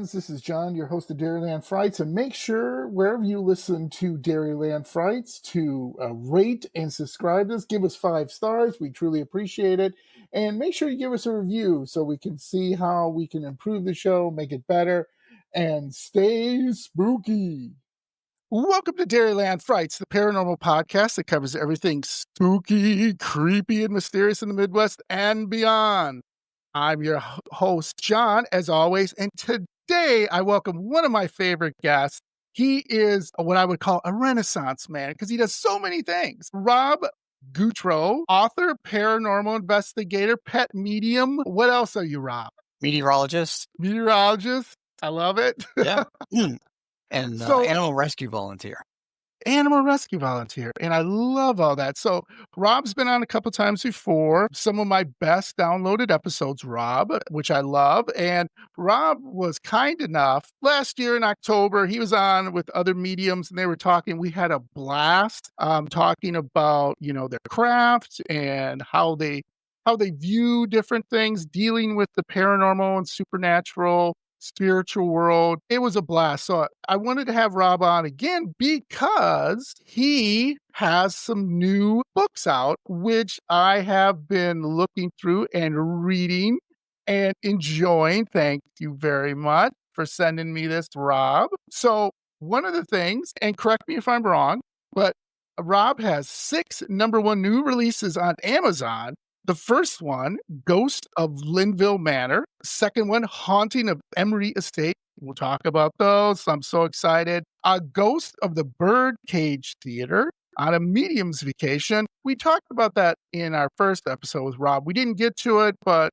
friends. This is John, your host of Dairyland Frights. And make sure, wherever you listen to Dairyland Frights, to rate and subscribe us. Give us 5 stars. We truly appreciate it. And make sure you give us a review so we can see how we can improve the show, make it better, and stay spooky. Welcome to Dairyland Frights, the paranormal podcast that covers everything spooky, creepy, and mysterious in the Midwest and beyond. I'm your host, John, as always, and today I welcome one of my favorite guests. He is what I would call a Renaissance man because he does so many things. Rob Gutro, author, paranormal investigator, pet medium. What else are you, Rob? Meteorologist. Meteorologist. I love it. Yeah. And animal rescue volunteer. Animal rescue volunteer. And I love all that. So Rob's been on a couple times before. Some of my best downloaded episodes, Rob, which I love. And Rob was kind enough last year in October. He was on with other mediums and they were talking. We had a blast talking about, their craft and how they view different things, dealing with the paranormal and supernatural, spiritual world. It was a blast. So I wanted to have Rob on again because he has some new books out, which I have been looking through and reading and enjoying. Thank you very much for sending me this, Rob. So one of the things, and correct me if I'm wrong, but Rob has 6 #1 new releases on Amazon. The first one, Ghost of Linville Manor. Second one, Haunting of Emory Estate. We'll talk about those. I'm so excited. A Ghost of the Birdcage Theater on a medium's vacation. We talked about that in our first episode with Rob. We didn't get to it, but,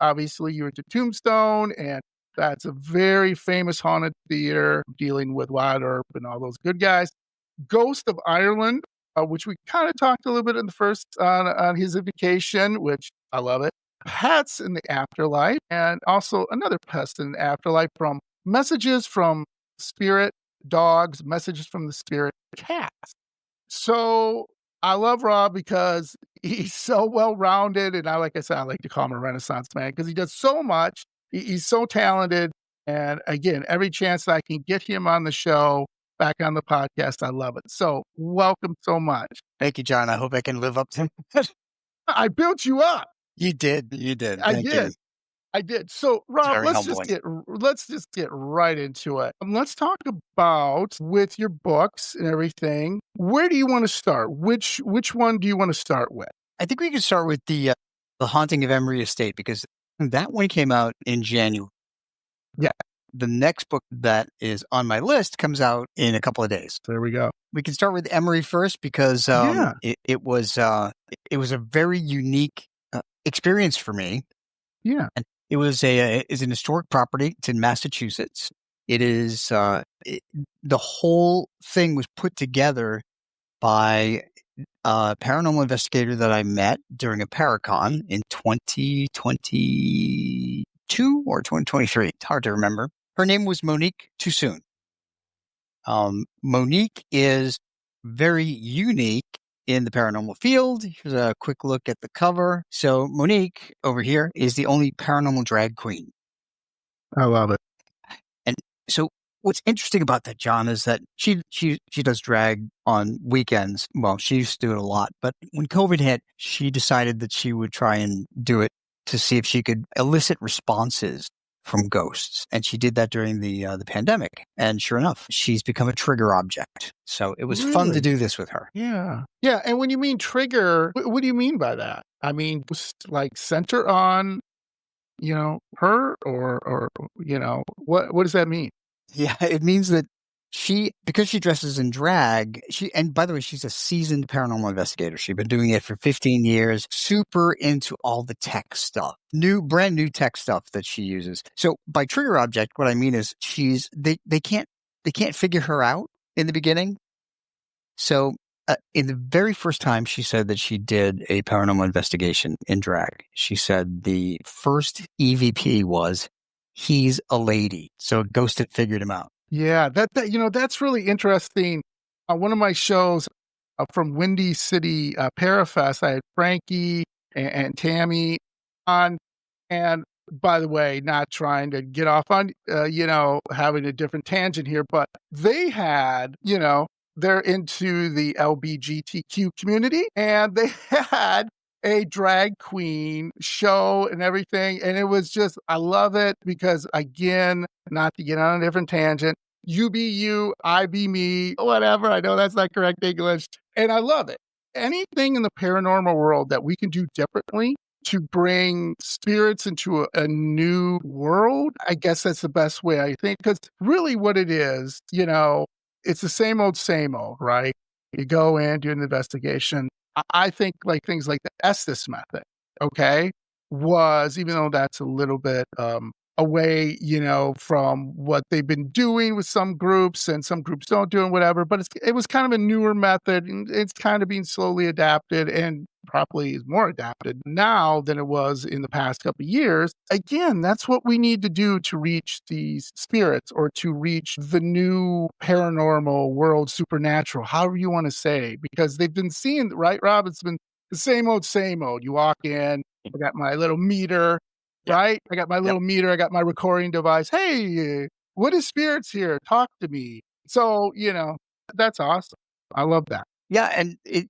obviously you were to Tombstone, and that's a very famous haunted theater dealing with Wild Earp and all those good guys. Ghost of Ireland, which we kind of talked a little bit in the first on his vacation, which I love it. Pets in the Afterlife, and also another Pest in the Afterlife from Messages from Spirit Dogs, Messages from the Spirit Cats. So I love Rob because he's so well-rounded, and like I said, I like to call him a Renaissance man because he does so much. He's so talented, and again, every chance that I can get him on the show, back on the podcast, I love it. So welcome so much. Thank you, John. I hope I can live up to it. I built you up. You did. Thank you. I did. So Rob, let's just get right into it. Let's talk about with your books and everything. Where do you want to start? Which one do you want to start with? I think we can start with the Haunting of Emory Estate because that one came out in January. Yeah. The next book that is on my list comes out in a couple of days. There we go. We can start with Emory first because it was a very unique experience for me. Yeah, and it was is an historic property. It's in Massachusetts. It is the whole thing was put together by a paranormal investigator that I met during a Paracon in 2022 or 2023. It's hard to remember. Her name was Monique Toussoon. Monique is very unique in the paranormal field. Here's a quick look at the cover. So Monique over here is the only paranormal drag queen. I love it. And so what's interesting about that, John, is that she does drag on weekends. Well, she used to do it a lot, but when COVID hit, she decided that she would try and do it to see if she could elicit responses from ghosts. And she did that during the pandemic. And sure enough, she's become a trigger object. So it was fun to do this with her. Yeah. Yeah. And when you mean trigger, what do you mean by that? I mean, just like center on, her or what does that mean? Yeah, it means that because she dresses in drag, and by the way, she's a seasoned paranormal investigator. She's been doing it for 15 years, super into all the tech stuff, brand new tech stuff that she uses. So by trigger object, what I mean is they can't figure her out in the beginning. So in the very first time she said that she did a paranormal investigation in drag, she said the first EVP was, he's a lady. So a ghost had figured him out. Yeah, that's really interesting. One of my shows from Windy City Parafest, I had Frankie and Tammy on, and by the way, not trying to get off on, having a different tangent here, but they had, they're into the LBGTQ community, and they had a drag queen show and everything. And it was just, I love it because, again, not to get on a different tangent, you be you, I be me, whatever. I know that's not correct English. And I love it. Anything in the paranormal world that we can do differently to bring spirits into a new world, I guess that's the best way, I think, because really what it is, it's the same old, right? You go in, do an investigation. I think like things like the Estes method, okay, was, even though that's a little bit away, from what they've been doing with some groups, and some groups don't do it, whatever, but it was kind of a newer method, and it's kind of being slowly adapted, and probably is more adapted now than it was in the past couple of years. Again, that's what we need to do to reach these spirits, or to reach the new paranormal world, supernatural, however you want to say, because they've been seeing, right, Rob? It's been the same old, same old. You walk in, I got my little meter, Yep. right? I got my little meter, I got my recording device. Hey, what is spirits here? Talk to me. So, that's awesome. I love that. Yeah, and it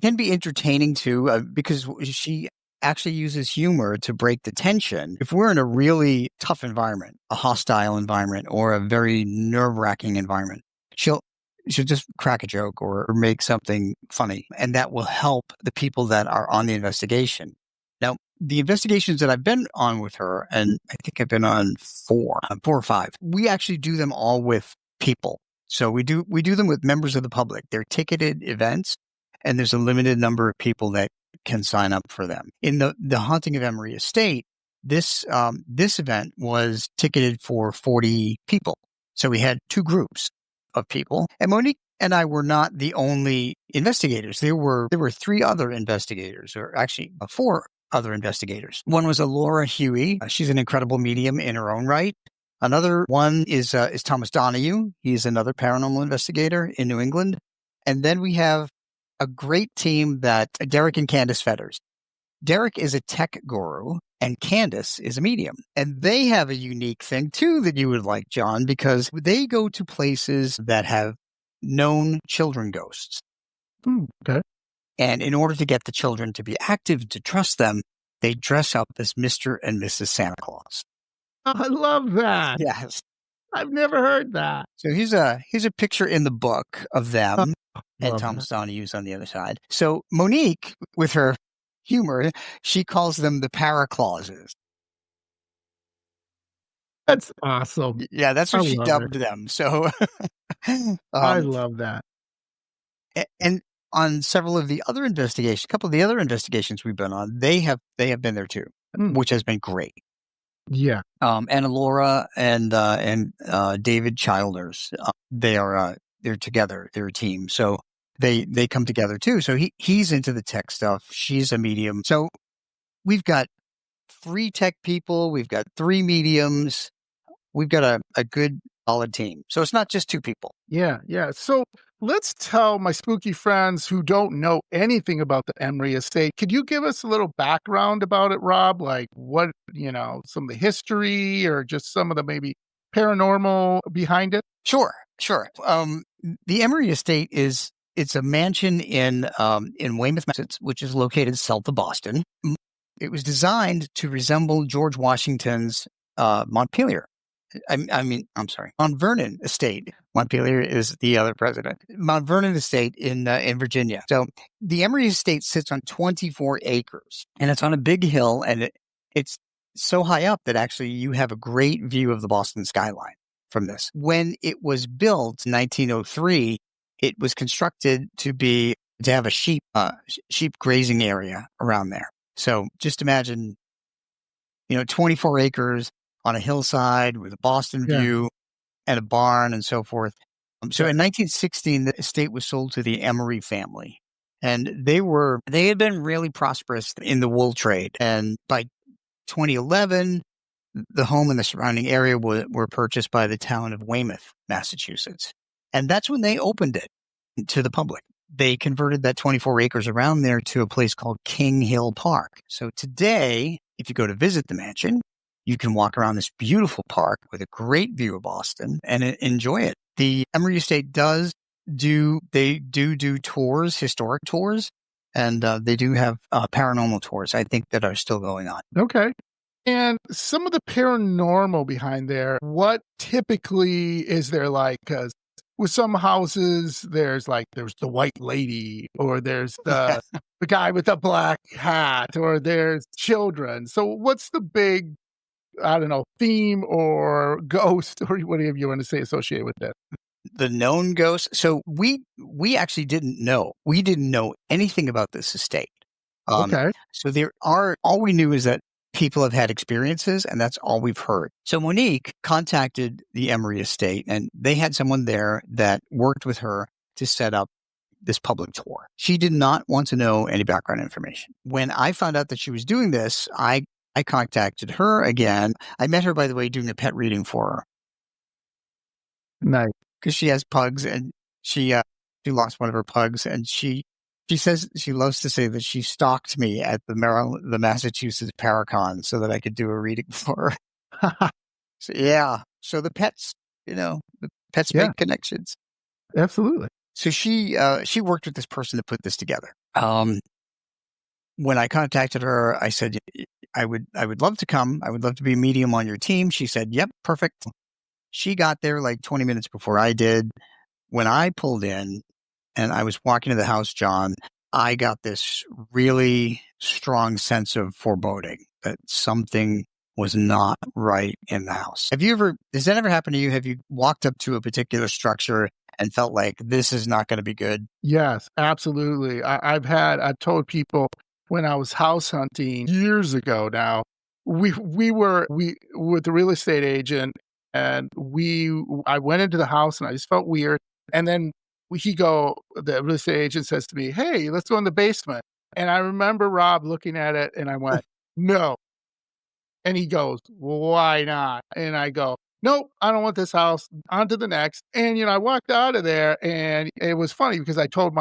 can be entertaining too, because she actually uses humor to break the tension. If we're in a really tough environment, a hostile environment, or a very nerve-wracking environment, she'll just crack a joke or make something funny, and that will help the people that are on the investigation. Now, the investigations that I've been on with her, and I think I've been on four or five, we actually do them all with people. So we do them with members of the public. They're ticketed events, and there's a limited number of people that can sign up for them. In the Haunting of Emory Estate, this event was ticketed for 40 people. So we had two groups of people, and Monique and I were not the only investigators. There were three other investigators, or actually four other investigators. One was Laura Huey. She's an incredible medium in her own right. Another one is Thomas Donahue. He's another paranormal investigator in New England. And then we have a great team that Derek and Candace Fetters. Derek is a tech guru, and Candace is a medium. And they have a unique thing, too, that you would like, John, because they go to places that have known children ghosts. Okay. And in order to get the children to be active, to trust them, they dress up as Mr. and Mrs. Santa Claus. I love that. Yes. I've never heard that. So here's a picture in the book of them, and Love Thomas Donahue's on the other side. So Monique, with her humor, she calls them the Paraclauses. That's awesome. Yeah, that's what I she love dubbed it. them. So, I love that. and on several of the other investigations, a couple of the other investigations we've been on, they have been there too, which has been great. Yeah. And Laura and David Childers, they're together, they're a team. So they come together too. So he's into the tech stuff. She's a medium. So we've got 3 tech people. We've got 3 mediums. We've got a good solid team. So it's not just 2 people. Yeah. Yeah. So let's tell my spooky friends who don't know anything about the Emory Estate. Could you give us a little background about it, Rob? Like what, some of the history, or just some of the maybe paranormal behind it? Sure. The Emory Estate it's a mansion in Weymouth, Massachusetts, which is located south of Boston. It was designed to resemble George Washington's Montpelier. Mount Vernon Estate. Montpelier is the other president. Mount Vernon Estate in Virginia. So the Emory Estate sits on 24 acres, and it's on a big hill, and it's so high up that actually you have a great view of the Boston skyline from this. When it was built in 1903, it was constructed to have a sheep grazing area around there. So just imagine, 24 acres on a hillside with a Boston view and a barn and so forth. So in 1916, the estate was sold to the Emory family, and they had been really prosperous in the wool trade. And by 2011, the home and the surrounding area were purchased by the town of Weymouth, Massachusetts. And that's when they opened it to the public. They converted that 24 acres around there to a place called King Hill Park. So today, if you go to visit the mansion, You can walk around this beautiful park with a great view of Boston and enjoy it. The Emory Estate do tours, historic tours, and they do have paranormal tours, I think, that are still going on. Okay. And some of the paranormal behind there, what typically is there like? Because with some houses, there's the white lady, or there's Yeah. the guy with the black hat, or there's children. So what's the big, I don't know, theme or ghost or whatever you want to say associated with that? The known ghosts. So we actually didn't know. We didn't know anything about this estate. Okay. So all we knew is that people have had experiences, and that's all we've heard. So Monique contacted the Emory Estate, and they had someone there that worked with her to set up this public tour. She did not want to know any background information. When I found out that she was doing this, I contacted her again. I met her, by the way, doing a pet reading for her Nice. because she has pugs, and she lost one of her pugs, and she says she loves to say that she stalked me at the Massachusetts Paracon so that I could do a reading for her. So yeah, so the pets Yeah, make connections. absolutely. So she worked with this person to put this together. When I contacted her, I said I would love to come. I would love to be a medium on your team. She said, "Yep, perfect." She got there like 20 minutes before I did. When I pulled in and I was walking to the house, John, I got this really strong sense of foreboding that something was not right in the house. Does that ever happen to you? Have you walked up to a particular structure and felt like this is not going to be good? Yes, absolutely. I've told people when I was house hunting years ago now, we were with the real estate agent, and I went into the house and I just felt weird. And then the real estate agent says to me, "Hey, let's go in the basement." And I remember Rob looking at it and I went, "No." And he goes, "Why not?" And I go, "Nope, I don't want this house. On to the next." And, I walked out of there, and it was funny because I told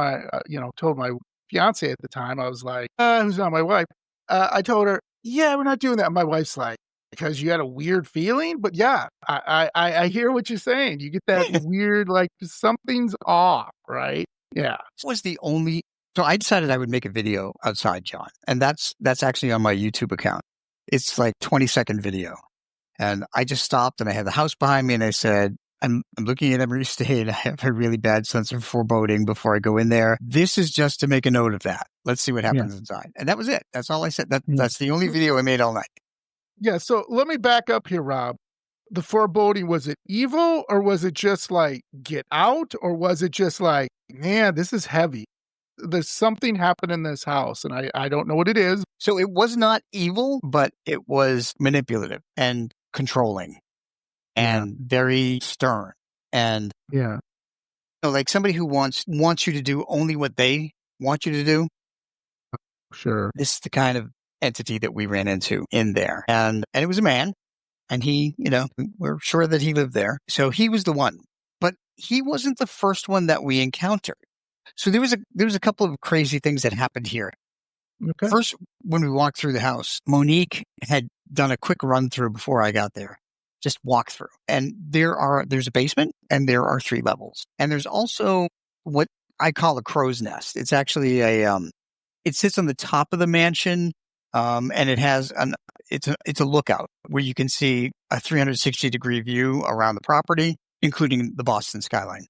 told my fiance at the time, I was like, who's not my wife. I told her, "Yeah, we're not doing that." My wife's like, "Because you had a weird feeling?" But yeah, I hear what you're saying. You get that weird, like something's off, right? Yeah. Was the only So I decided I would make a video outside, John, and that's actually on my YouTube account. It's like 20-second video, and I just stopped and I had the house behind me, and I said, I'm looking at Emory State. I have a really bad sense of foreboding before I go in there. This is just to make a note of that. Let's see what Yeah. happens inside. And that was it. That's all I said. Yeah. That's the only video I made all night. Yeah. So let me back up here, Rob. The foreboding, was it evil, or was it just like, get out, or was it just like, man, this is heavy? There's something happened in this house, and I don't know what it is. So it was not evil, but it was manipulative and controlling and very stern. And Yeah. like somebody who wants you to do only what they want you to do. Sure. This is the kind of entity that we ran into in there. And it was a man, and he, we're sure that he lived there. So he was the one, but he wasn't the first one that we encountered. So there was a couple of crazy things that happened here. Okay. First, when we walked through the house, Monique had done a quick run through before I got there. Just walk through. And there's a basement, and there are 3 levels. And there's also what I call a crow's nest. It's actually it sits on the top of the mansion. And it has it's a lookout where you can see a 360-degree view around the property, including the Boston skyline.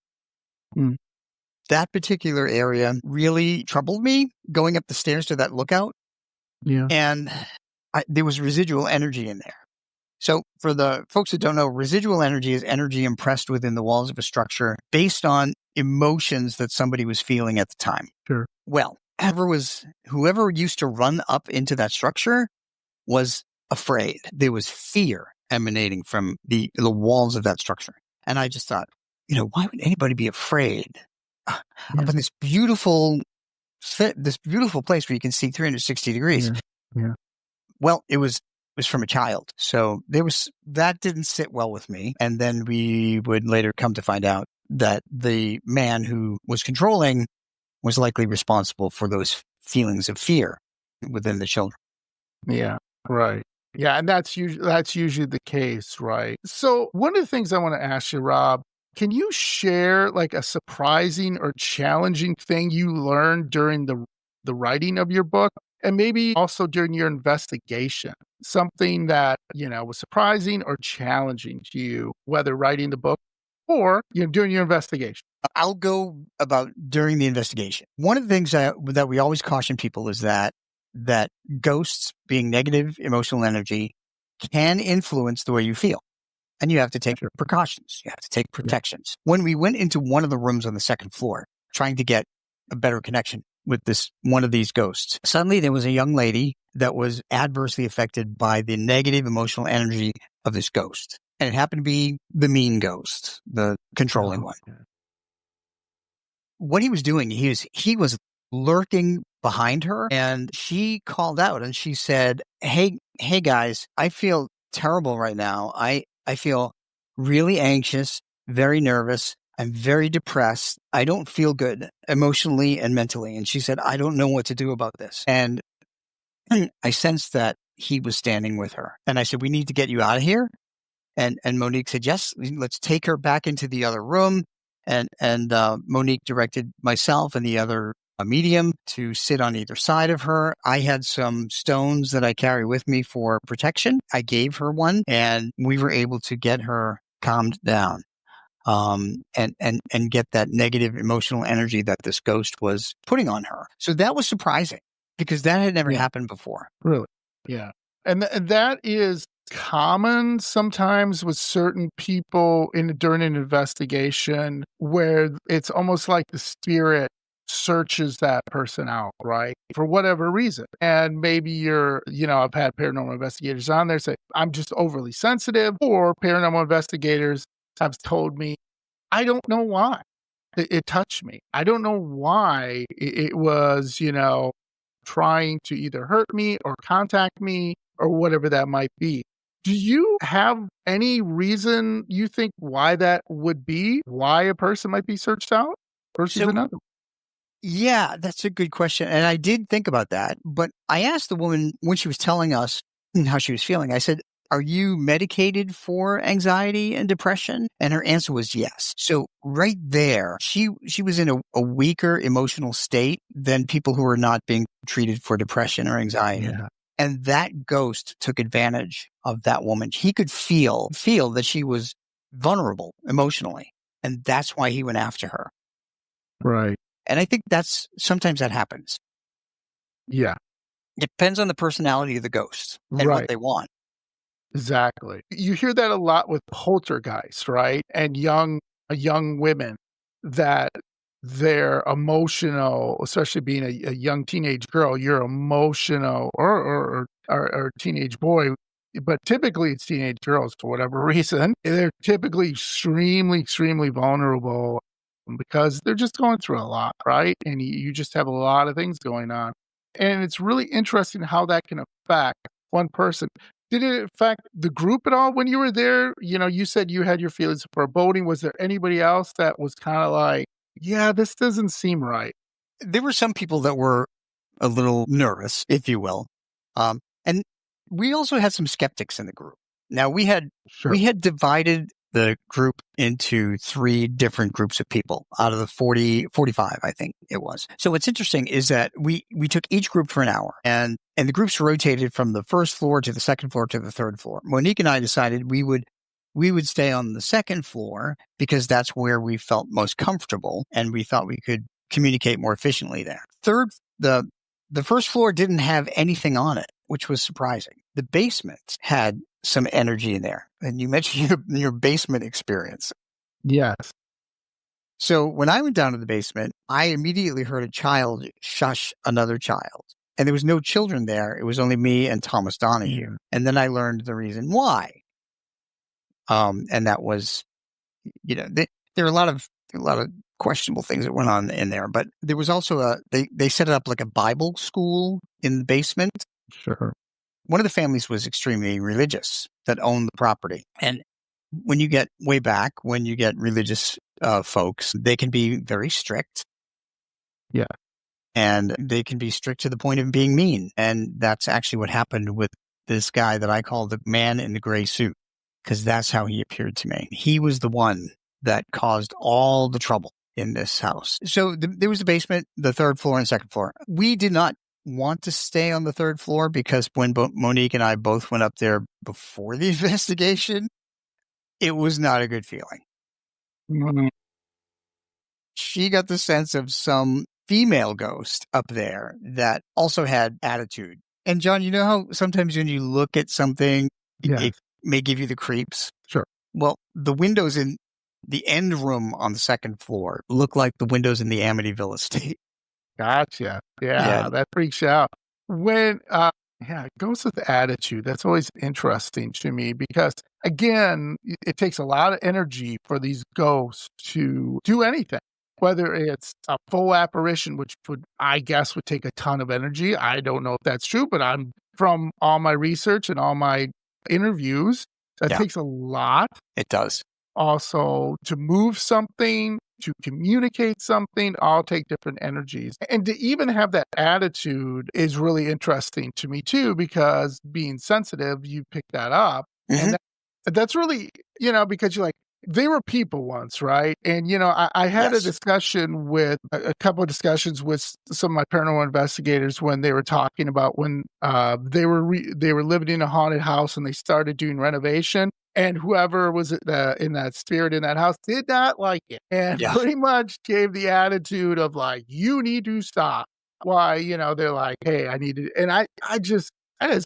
Hmm. That particular area really troubled me going up the stairs to that lookout. Yeah. And there was residual energy in there. So for the folks that don't know, residual energy is energy impressed within the walls of a structure based on emotions that somebody was feeling at the time. Sure. Well, whoever used to run up into that structure was afraid. There was fear emanating from the walls of that structure. And I just thought, why would anybody be afraid up in this beautiful place where you can see 360 degrees? Yeah. Well, it was from a child. So that didn't sit well with me. And then we would later come to find out that the man who was controlling was likely responsible for those feelings of fear within the children. Yeah. Right. Yeah, and that's usually the case, right? So, one of the things I wanna ask you, Rob, can you share, like, a surprising or challenging thing you learned during the writing of your book? And maybe also during your investigation? Something that, was surprising or challenging to you, whether writing the book or, doing your investigation? I'll go about during the investigation. One of the things that we always caution people is that ghosts, being negative emotional energy, can influence the way you feel. And you have to take Sure. precautions. You have to take Yeah. protections. When we went into one of the rooms on the second floor, trying to get a better connection with this one of these ghosts, suddenly there was a young lady that was adversely affected by the negative emotional energy of this ghost. And it happened to be the mean ghost, the controlling Oh, one. yeah. What he was doing, he was lurking behind her, and she called out and she said, hey guys, I feel terrible right now. I feel really anxious, very nervous. I'm very depressed. I don't feel good emotionally and mentally. And she said, I don't know what to do about this. And I sensed that he was standing with her. And I said, we need to get you out of here. And Monique said, yes, let's take her back into the other room. And Monique directed myself and the other medium to sit on either side of her. I had some stones that I carry with me for protection. I gave her one, and we were able to get her calmed down, and get that negative emotional energy that this ghost was putting on her. So that was surprising because that had never Yeah. happened before. Really? Yeah. And that is common sometimes with certain people during an investigation where it's almost like the spirit searches that person out, right? For whatever reason. And maybe I've had paranormal investigators on there say, I'm just overly sensitive, or paranormal investigators have told me, I don't know why. It touched me. I don't know why it was, trying to either hurt me or contact me or whatever that might be. Do you have any reason you think why that would be? Why a person might be searched out versus So another? yeah, that's a good question. And I did think about that. But I asked the woman when she was telling us how she was feeling, I said, are you medicated for anxiety and depression? And her answer was yes. So right there, she was in a weaker emotional state than people who are not being treated for depression or anxiety. Yeah, And that ghost took advantage of that woman. He could feel that she was vulnerable emotionally. And that's why he went after her. right. And I think sometimes that happens. Yeah, Depends on the personality of the ghost and what right. they want. Exactly. You hear that a lot with poltergeists, right? And young women that they're emotional, especially being a young teenage girl, you're emotional or teenage boy, but typically it's teenage girls for whatever reason. They're typically extremely, extremely vulnerable because they're just going through a lot, right? And you just have a lot of things going on. And it's really interesting how that can affect one person. Did it affect the group at all when you were there? You said you had your feelings of foreboding. Was there anybody else that was kinda like, "Yeah, this doesn't seem right." There were some people that were a little nervous, if you will. And we also had some skeptics in the group. Now Sure. we had divided the group into three different groups of people out of the 45, I think it was. So what's interesting is that we took each group for an hour, and the groups rotated from the first floor to the second floor to the third floor. Monique and I decided we would stay on the second floor because that's where we felt most comfortable, and we thought we could communicate more efficiently there. The first floor didn't have anything on it, which was surprising. The basement had some energy in there. And you mentioned your basement experience. Yes. So when I went down to the basement, I immediately heard a child shush another child. And there was no children there. It was only me and Thomas Donahue. Yeah. And then I learned the reason why. And that was, there are a lot of questionable things that went on in there, but there was also they set it up like a Bible school in the basement. Sure. One of the families was extremely religious that owned the property. And when you get religious folks, they can be very strict, Yeah. and they can be strict to the point of being mean. And that's actually what happened with this guy that I call the man in the gray suit, because that's how he appeared to me. He was the one that caused all the trouble in this house. So there was the basement, the third floor and second floor. We did not want to stay on the third floor because when Monique and I both went up there before the investigation, it was not a good feeling. Mhm. She got the sense of some female ghost up there that also had attitude. And John, you know how sometimes when you look at something, Yes. it may give you the creeps? Sure. Well, the windows in the end room on the second floor look like the windows in the Amityville estate. Gotcha. Yeah. Yeah, that freaks you out. When, yeah, it goes with attitude. That's always interesting to me because, again, it takes a lot of energy for these ghosts to do anything. Whether it's a full apparition, which would, I guess, would take a ton of energy. I don't know if that's true, but I'm from all my research and all my interviews, that Yeah, takes a lot it does. also to move something, to communicate something, all take different energies. And to even have that attitude is really interesting to me too, because being sensitive, you pick that up. And Mhm. that's really, because you're like, they were people once, right? And, I had a Yes. discussion with a couple of discussions with some of my paranormal investigators when they were talking about when they were living in a haunted house and they started doing renovation. And whoever was in that spirit in that house did not like it, and Yeah. pretty much gave the attitude of like, "You need to stop." Why, they're like, "Hey, I need to," and I just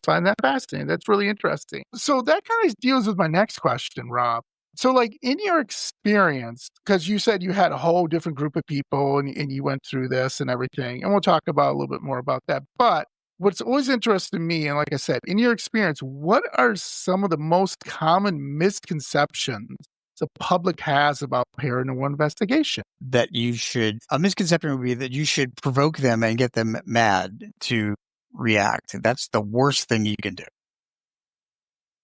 find that fascinating. That's really interesting. So that kind of deals with my next question, Rob. So, like, in your experience, because you said you had a whole different group of people and you went through this and everything, and we'll talk about a little bit more about that. But what's always interested me, and like I said, in your experience, what are some of the most common misconceptions the public has about paranormal investigation? That you should, a misconception would be that you should provoke them and get them mad to react. That's the worst thing you can do.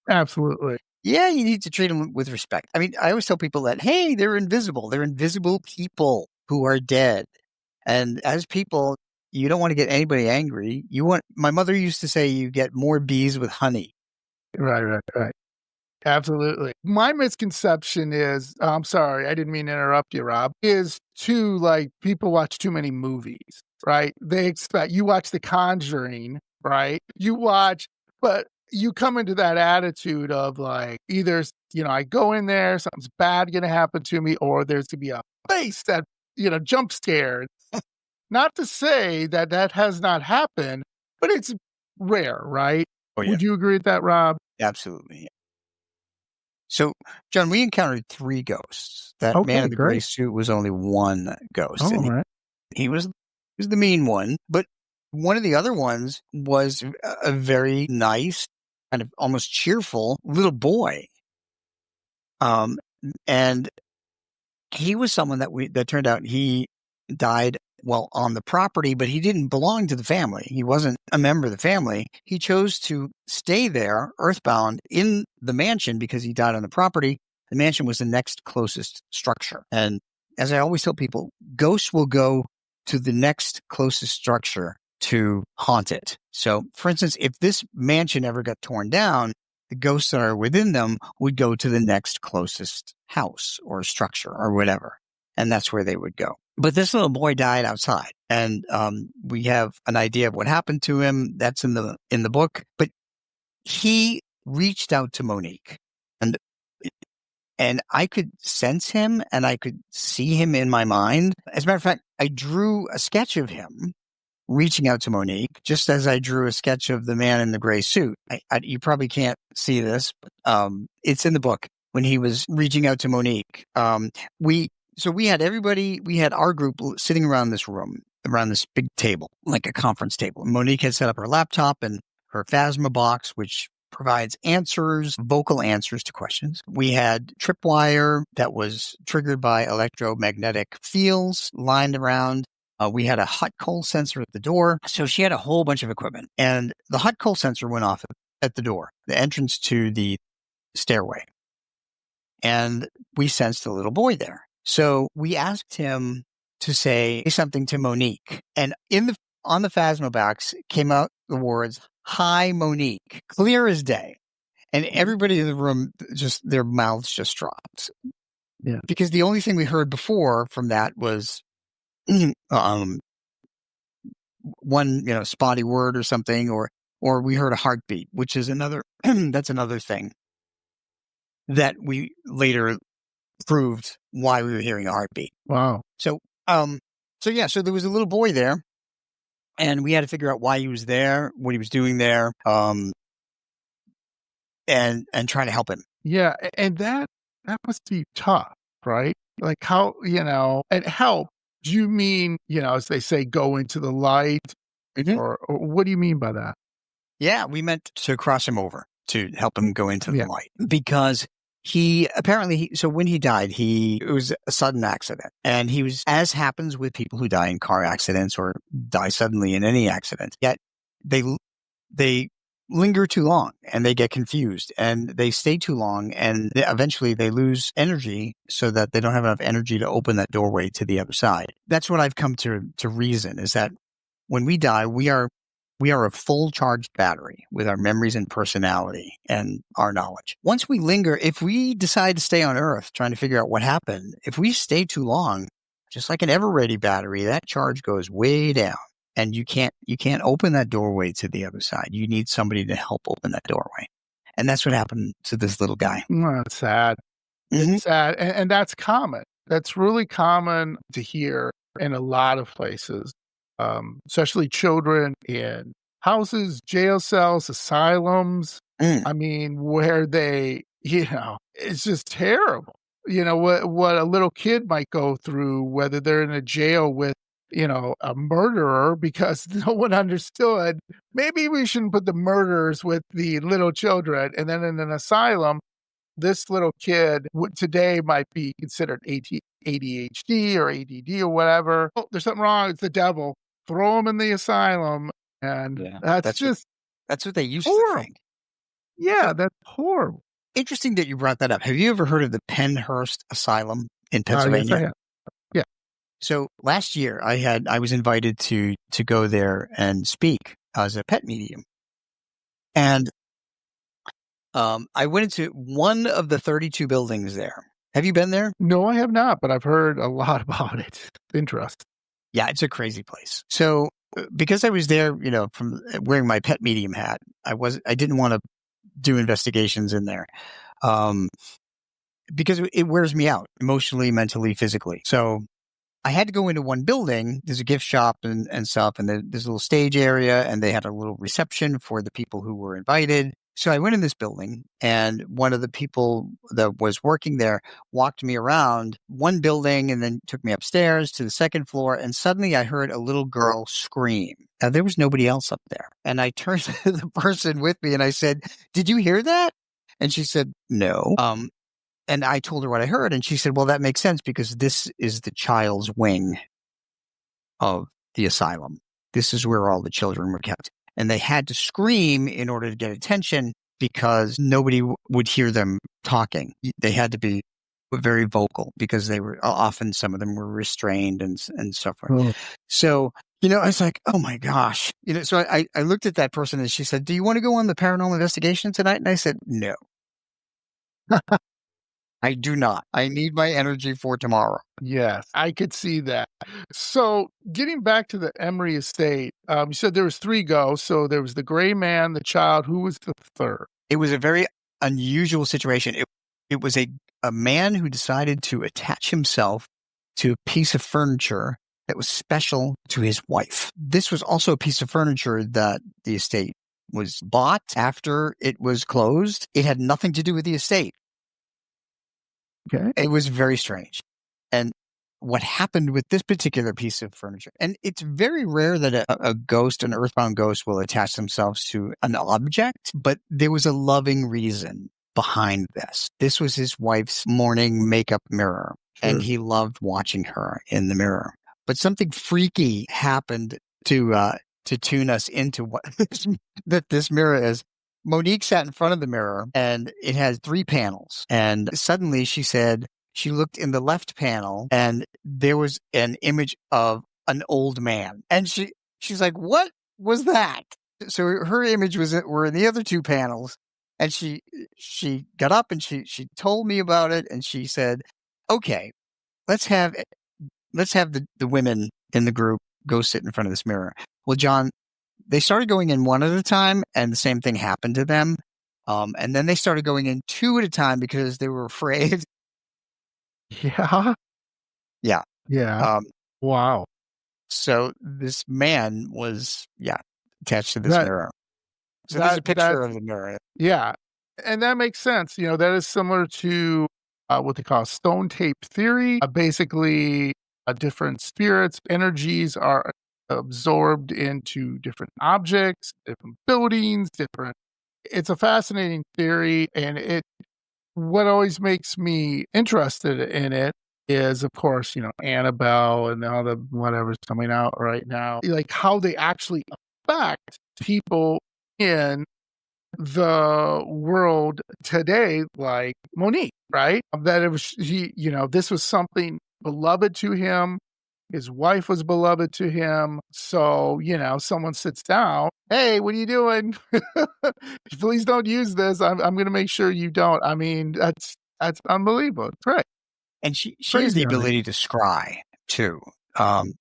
Absolutely. Yeah, you need to treat them with respect. I mean, I always tell people that, hey, they're invisible. They're invisible people who are dead. And as people, you don't want to get anybody angry. My mother used to say, you get more bees with honey. Right, right, right. Absolutely. My misconception is, I'm sorry, I didn't mean to interrupt you, Rob, is too like people watch too many movies, right? They expect you watch The Conjuring, right? But you come into that attitude of like either, I go in there, something's bad gonna happen to me, or there's gonna be a face that, jump scared. Not to say that that has not happened, but it's rare, right? Oh, yeah, Would you agree with that, Rob? absolutely. So, John, we encountered 3 ghosts. That man Okay, in the gray great. suit was only one ghost, Oh, and all right. he was the mean one. But one of the other ones was a very nice, kind of almost cheerful little boy. Um, and he was someone that turned out he died, well, on the property, but he didn't belong to the family. He wasn't a member of the family. He chose to stay there, earthbound, in the mansion because he died on the property. The mansion was the next closest structure. And as I always tell people, ghosts will go to the next closest structure to haunt it. So, for instance, if this mansion ever got torn down, the ghosts that are within them would go to the next closest house or structure or whatever. And that's where they would go. But this little boy died outside, and we have an idea of what happened to him. That's in the book. But he reached out to Monique, and I could sense him, and I could see him in my mind. As a matter of fact, I drew a sketch of him reaching out to Monique, just as I drew a sketch of the man in the gray suit. You probably can't see this, but it's in the book when he was reaching out to Monique. We had everybody, we had our group sitting around this room, around this big table, like a conference table. Monique had set up her laptop and her Phasma box, which provides vocal answers to questions. We had tripwire that was triggered by electromagnetic fields lined around. We had a hot coal sensor at the door. So she had a whole bunch of equipment. And the hot coal sensor went off at the door, the entrance to the stairway. And we sensed a little boy there. So we asked him to say something to Monique. And on the Phasma box came out the words, "Hi, Monique," clear as day. And everybody in the room, just their mouths just dropped. Yeah. Because the only thing we heard before from that was one, spotty word or something, or we heard a heartbeat, which is another, that's another thing that we later proved why we were hearing a heartbeat. Wow. So, so there was a little boy there, and we had to figure out why he was there, what he was doing there, and trying to help him. Yeah, and that must be tough, right? Like how, and help, do you mean, as they say, go into the light, Mhm. or what do you mean by that? Yeah, we meant to cross him over to help him go into the Yeah. light because so when he died, it was a sudden accident, and he was, as happens with people who die in car accidents or die suddenly in any accident, yet they linger too long and they get confused and they stay too long and eventually they lose energy so that they don't have enough energy to open that doorway to the other side. That's what I've come to reason, is that when we die, we are a full charged battery with our memories and personality and our knowledge. Once we linger, if we decide to stay on Earth trying to figure out what happened, if we stay too long, just like an ever ready battery, that charge goes way down. And you can't open that doorway to the other side. You need somebody to help open that doorway. And that's what happened to this little guy. It's sad. Mm-hmm. It's sad, and that's common. That's really common to hear in a lot of places, especially children in houses, jail cells, asylums. Mm. I mean, where they, it's just terrible. What a little kid might go through, whether they're in a jail with, a murderer because no one understood. Maybe we shouldn't put the murderers with the little children. And then in an asylum, this little kid today might be considered ADHD or ADD or whatever. Oh, there's something wrong. It's the devil. Throw him in the asylum. And Yeah, that's just that's what they used to horrible. think. Yeah, So that's horrible. interesting that you brought that up. Have you ever heard of the Pennhurst Asylum in Yes, I Pennsylvania? have. Yeah. So last year I was invited to go there and speak as a pet medium. And I went into one of the 32 buildings there. Have you been there? No, I have not, but I've heard a lot about it. Interesting. Yeah, it's a crazy place. So because I was there, from wearing my pet medium hat, I didn't want to do investigations in there. Because it wears me out emotionally, mentally, physically. So I had to go into one building. There's a gift shop and stuff, and there's a little stage area, and they had a little reception for the people who were invited. So I went in this building, and one of the people that was working there walked me around one building and then took me upstairs to the second floor. And suddenly I heard a little girl scream. Now there was nobody else up there. And I turned to the person with me and I said, "Did you hear that?" And she said, "No." And I told her what I heard, and she said, "Well, that makes sense because this is the child's wing of the asylum. This is where all the children were kept. And they had to scream in order to get attention because nobody would hear them talking. They had to be very vocal because they were often, some of them were restrained and so forth." Oh. So, I was like, oh my gosh. So I looked at that person and she said, "Do you want to go on the paranormal investigation tonight?" And I said, "No. I do not. I need my energy for tomorrow." Yes, I could see that. So, getting back to the Emory estate, you said there was 3 ghosts. So there was the gray man, the child. Who was the third? It was a very unusual situation. It was a man who decided to attach himself to a piece of furniture that was special to his wife. This was also a piece of furniture that the estate was bought after it was closed. It had nothing to do with the estate. Okay. It was very strange. And what happened with this particular piece of furniture, and it's very rare that a ghost, an earthbound ghost, will attach themselves to an object, but there was a loving reason behind this. This was his wife's morning makeup mirror, and he loved watching her in the mirror. But something freaky happened to tune us into what that this mirror is. Monique sat in front of the mirror and it has 3 panels. And suddenly she said she looked in the left panel and there was an image of an old man. And she's like, "What was that?" So her image were in the other two panels, and she got up and she told me about it, and she said, "Okay, let's have the women in the group go sit in front of this mirror." Well, John, they started going in one at a time, and the same thing happened to them. And then they started going in two at a time because they were afraid. Yeah. Yeah. Yeah. Um, Wow. so this man was, attached to this That mirror. So there's that a that picture of the mirror. yeah, and that makes sense. That is similar to what they call stone tape theory. Basically, different spirits, energies are absorbed into different objects, different buildings, different. It's a fascinating theory, and what always makes me interested in it is, of course, Annabelle and all the whatever's coming out right now, like how they actually affect people in the world today, like Monique, right? That it was this was something beloved to him. His wife was beloved to him. So, someone sits down, "Hey, what are you doing? Please don't use this. I'm gonna make sure you don't." I mean, that's unbelievable. It's right. And she has the Crazy how they ability to scry too. Um,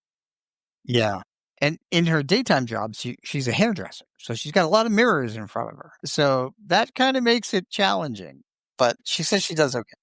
yeah. And in her daytime job, she's a hairdresser. So she's got a lot of mirrors in front of her. So that kind of makes it challenging. But she says she does okay.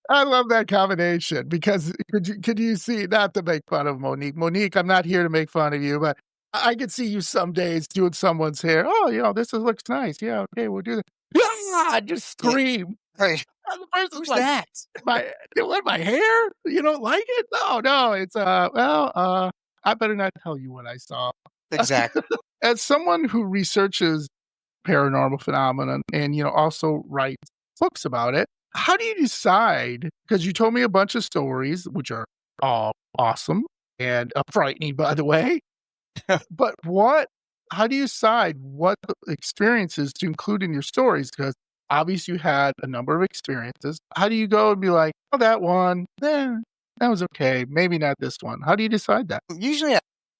I love that combination because could you see, not to make fun of Monique. Monique, I'm not here to make fun of you, but I could see you some days doing someone's hair. "Oh, looks nice. Yeah, okay, we'll do that." "Ah!" Just Yeah. scream. Right. And the person's Who's like, that? my hair? You don't like it?" "No, no, it's, I better not tell you what I saw." Exactly. As someone who researches paranormal phenomenon and, also writes books about it, how do you decide? Because you told me a bunch of stories, which are all awesome and frightening, by the way. But how do you decide what experiences to include in your stories? Because obviously you had a number of experiences. How do you go and be like, "Oh, that one, that was okay. Maybe not this one." How do you decide that? Usually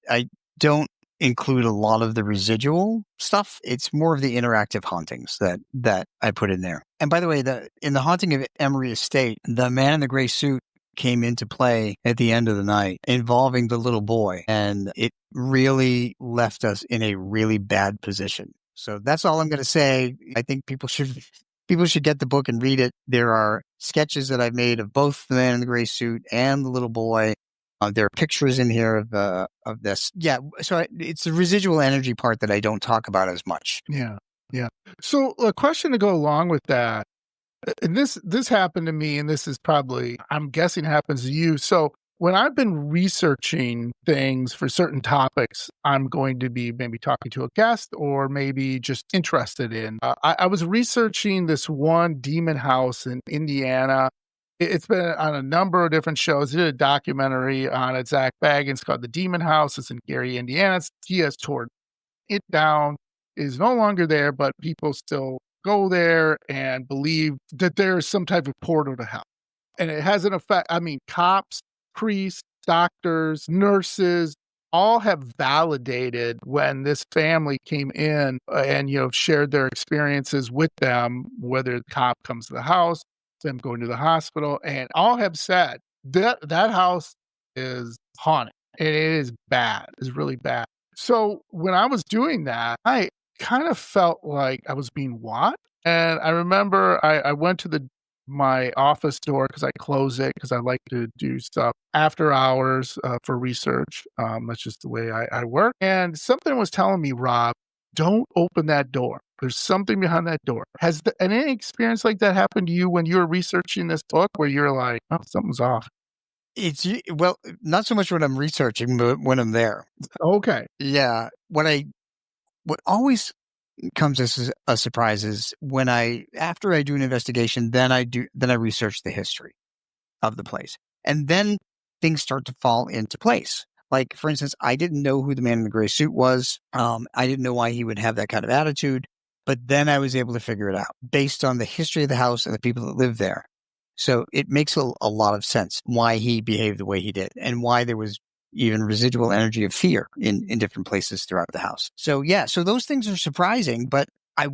I don't include a lot of the residual stuff. It's more of the interactive hauntings that I put in there. And by the way, in the Haunting of Emory Estate, the man in the gray suit came into play at the end of the night involving the little boy, and it really left us in a really bad position. So that's all I'm going to say. I think people should get the book and read it. There are sketches that I've made of both the man in the gray suit and the little boy. There are pictures in here of this. Yeah, so it's the residual energy part that I don't talk about as much. Yeah. Yeah. So a question to go along with that. And this happened to me, and this is probably, I'm guessing, happens to you. So when I've been researching things for certain topics, I'm going to be maybe talking to a guest or maybe just interested in. I was researching this one demon house in Indiana. It's been on a number of different shows. I did a documentary on it, Zach Baggins, called The Demon House. It's in Gary, Indiana. He has toured it down, is no longer there, but people still go there and believe that there is some type of portal to hell. And it has an effect. I mean, cops, priests, doctors, nurses all have validated when this family came in and, shared their experiences with them, whether the cop comes to the house, them going to the hospital, and all have said that that house is haunted. And it is bad. It's really bad. So when I was doing that, I kind of felt like I was being watched. And I remember I went to my office door because I close it because I like to do stuff after hours for research. That's just the way I work. And something was telling me, "Rob, don't open that door. There's something behind that door." And any experience like that happened to you when you were researching this book where you're like, "Oh, something's off"? Well, not so much when I'm researching, but when I'm there. Okay. Yeah, what always comes as a surprise is when after I do an investigation, then I research the history of the place, and then things start to fall into place. Like, for instance, I didn't know who the man in the gray suit was. I didn't know why he would have that kind of attitude, but then I was able to figure it out based on the history of the house and the people that live there. So it makes a lot of sense why he behaved the way he did and why there was even residual energy of fear in different places throughout the house. So yeah, so those things are surprising, but I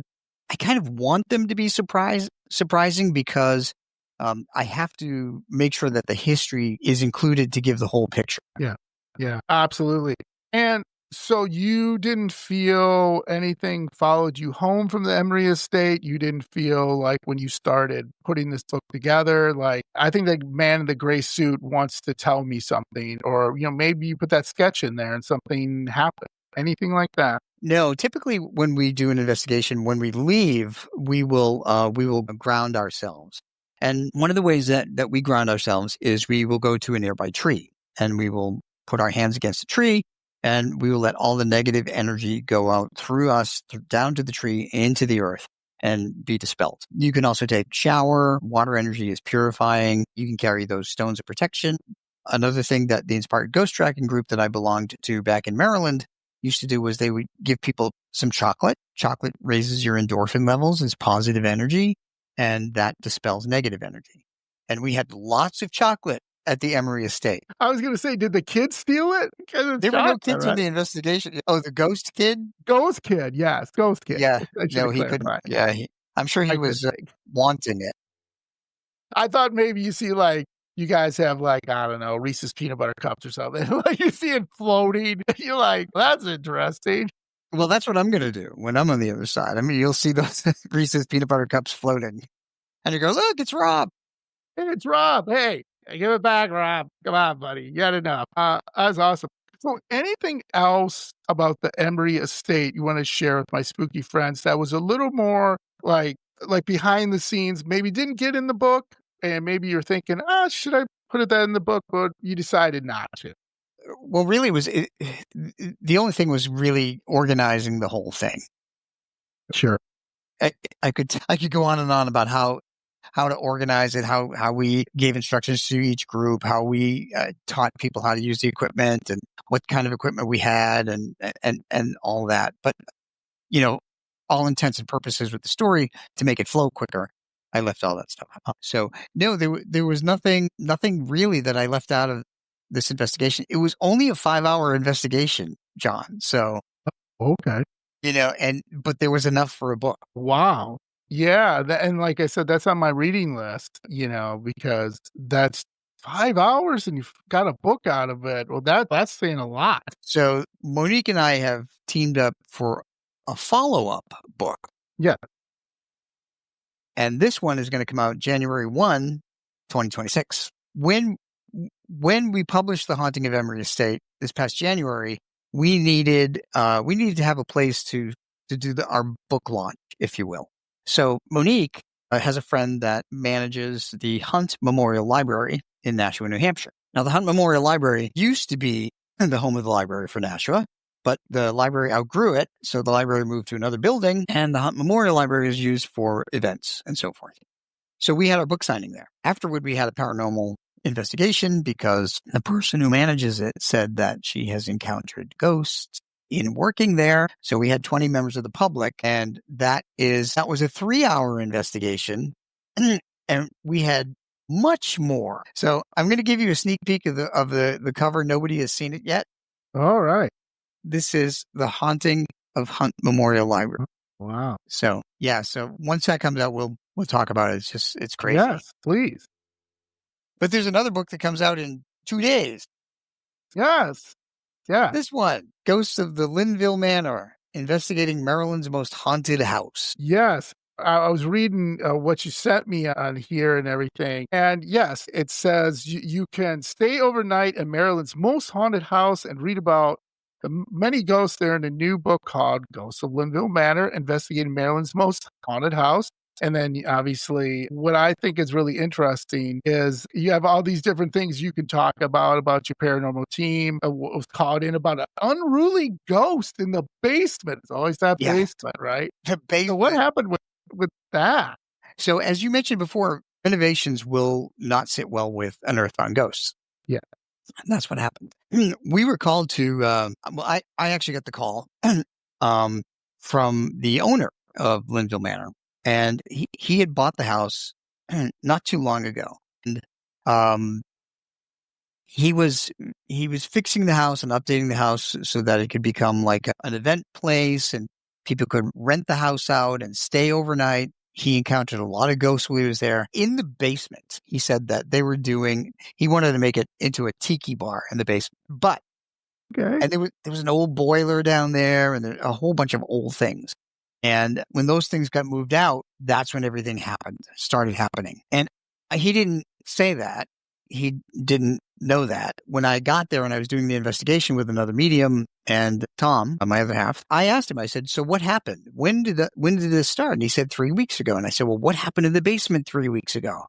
kind of want them to be surprising because I have to make sure that the history is included to give the whole picture. Yeah. Yeah, absolutely. And so you didn't feel anything followed you home from the Emory estate? You didn't feel like when you started putting this book together, like, I think the man in the gray suit wants to tell me something, or, maybe you put that sketch in there and something happened. Anything like that? No, typically when we do an investigation, when we leave, we will ground ourselves. And one of the ways that we ground ourselves is we will go to a nearby tree and we will put our hands against the tree and we will let all the negative energy go out through us down to the tree into the earth and be dispelled. You can also take a shower. Water energy is purifying. You can carry those stones of protection. Another thing that the Inspired Ghost Tracking group that I belonged to back in Maryland used to do was they would give people some chocolate. Chocolate raises your endorphin levels as positive energy, and that dispels negative energy. And we had lots of chocolate at the Emory estate. I was going to say, did the kids steal it? Because it's There were no chocolate, kids in right? the investigation. Oh, the ghost kid? Ghost kid, yes, ghost kid. Yeah. I should No, have he couldn't. clarified. Yeah. I'm sure he I couldn't was think. wanting it. I thought maybe you see, like, you guys have, like, I don't know, Reese's peanut butter cups or something. Like, you see it floating. You're like, "That's interesting." Well, that's what I'm going to do when I'm on the other side. I mean, you'll see those Reese's peanut butter cups floating. And you go, look, it's Rob. "Hey, it's Rob. Hey, give it back, Rob. Come on, buddy. You had enough." That's awesome. So anything else about the Emory estate you wanna share with my spooky friends that was a little more like behind the scenes, maybe didn't get in the book, and maybe you're thinking, should I put that in the book?" But you decided not to. Well, really, the only thing was really organizing the whole thing. Sure. I, I could go on and on about how to organize it, how we gave instructions to each group, how we taught people how to use the equipment, and what kind of equipment we had, and all that. But all intents and purposes with the story to make it flow quicker, I left all that stuff out. So no, there was nothing really that I left out of this investigation. It was only a 5-hour investigation, John. So Okay. but there was enough for a book. Wow. Yeah, and like I said, that's on my reading list, because that's 5 hours and you've got a book out of it. Well, that's saying a lot. So Monique and I have teamed up for a follow-up book. Yeah. And this one is going to come out January 1, 2026. When we published The Haunting of Emory Estate this past January, we needed to have a place to do our book launch, if you will. So Monique has a friend that manages the Hunt Memorial Library in Nashua, New Hampshire. Now, the Hunt Memorial Library used to be the home of the library for Nashua, but the library outgrew it, so the library moved to another building, and the Hunt Memorial Library is used for events and so forth. So we had our book signing there. Afterward, we had a paranormal investigation because the person who manages it said that she has encountered ghosts in working there. So we had 20 members of the public, and that was a 3-hour investigation, and we had much more. So I'm going to give you a sneak peek of the cover. Nobody has seen it yet. All right. This is The Haunting of Hunt Memorial Library. Wow. So yeah, so once that comes out, we'll talk about it. It's crazy. Yes, please. But there's another book that comes out in 2 days. Yes. Yeah. This one, Ghosts of the Linville Manor, investigating Maryland's most haunted house. Yes. I was reading what you sent me on here and everything. And yes, it says you can stay overnight in Maryland's most haunted house and read about the many ghosts there in a new book called Ghosts of Linville Manor, investigating Maryland's most haunted house. And then obviously what I think is really interesting is you have all these different things you can talk about your paranormal team. What was called in about an unruly ghost in the basement. It's always that basement, right? The basement. So what happened with that? So as you mentioned before, renovations will not sit well with unearthbound ghosts. Yeah. And that's what happened. We were called to, I actually got the call from the owner of Linville Manor. And he had bought the house not too long ago. And he was fixing the house and updating the house so that it could become like an event place and people could rent the house out and stay overnight. He encountered a lot of ghosts when he was there. In the basement, he said that he wanted to make it into a tiki bar in the basement. Okay. And there was an old boiler down there and a whole bunch of old things. And when those things got moved out, that's when everything started happening. And he didn't say that. He didn't know that. When I got there and I was doing the investigation with another medium and Tom, my other half, I asked him, I said, so what happened? When did this start? And he said 3 weeks ago. And I said, well, what happened in the basement 3 weeks ago?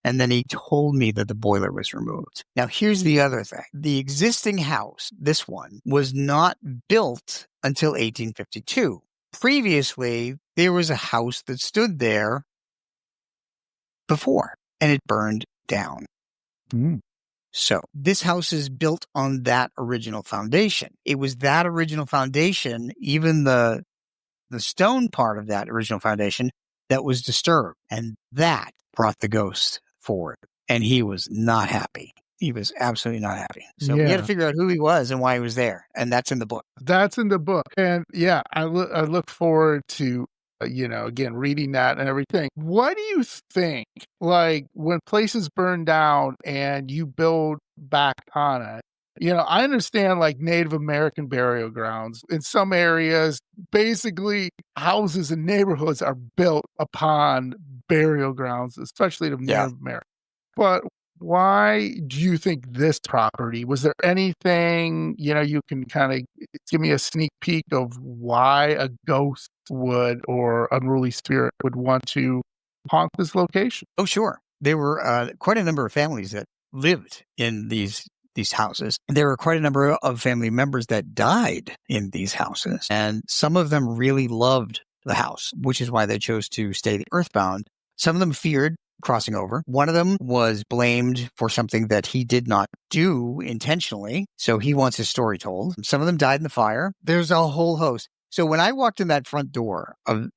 And then he told me that the boiler was removed. Now, here's the other thing. The existing house, this one, was not built until 1852. Previously, there was a house that stood there before, and it burned down. Mm. So this house is built on that original foundation. It was that original foundation, even the stone part of that original foundation, that was disturbed. And that brought the ghost forward. And he was not happy. He was absolutely not happy. So we had to figure out who he was and why he was there. And that's in the book. That's in the book. And yeah, I look forward to, again, reading that and everything. What do you think, like, when places burn down and you build back on it? I understand, like, Native American burial grounds. In some areas, basically, houses and neighborhoods are built upon burial grounds, especially of Native American. But why do you think this property? Was there anything, you can kind of give me a sneak peek of why a ghost would or unruly spirit would want to haunt this location? Oh, sure. There were quite a number of families that lived in these houses. There were quite a number of family members that died in these houses. And some of them really loved the house, which is why they chose to stay earthbound. Some of them feared crossing over. One of them was blamed for something that he did not do intentionally. So he wants his story told. Some of them died in the fire. There's a whole host. So when I walked in that front door of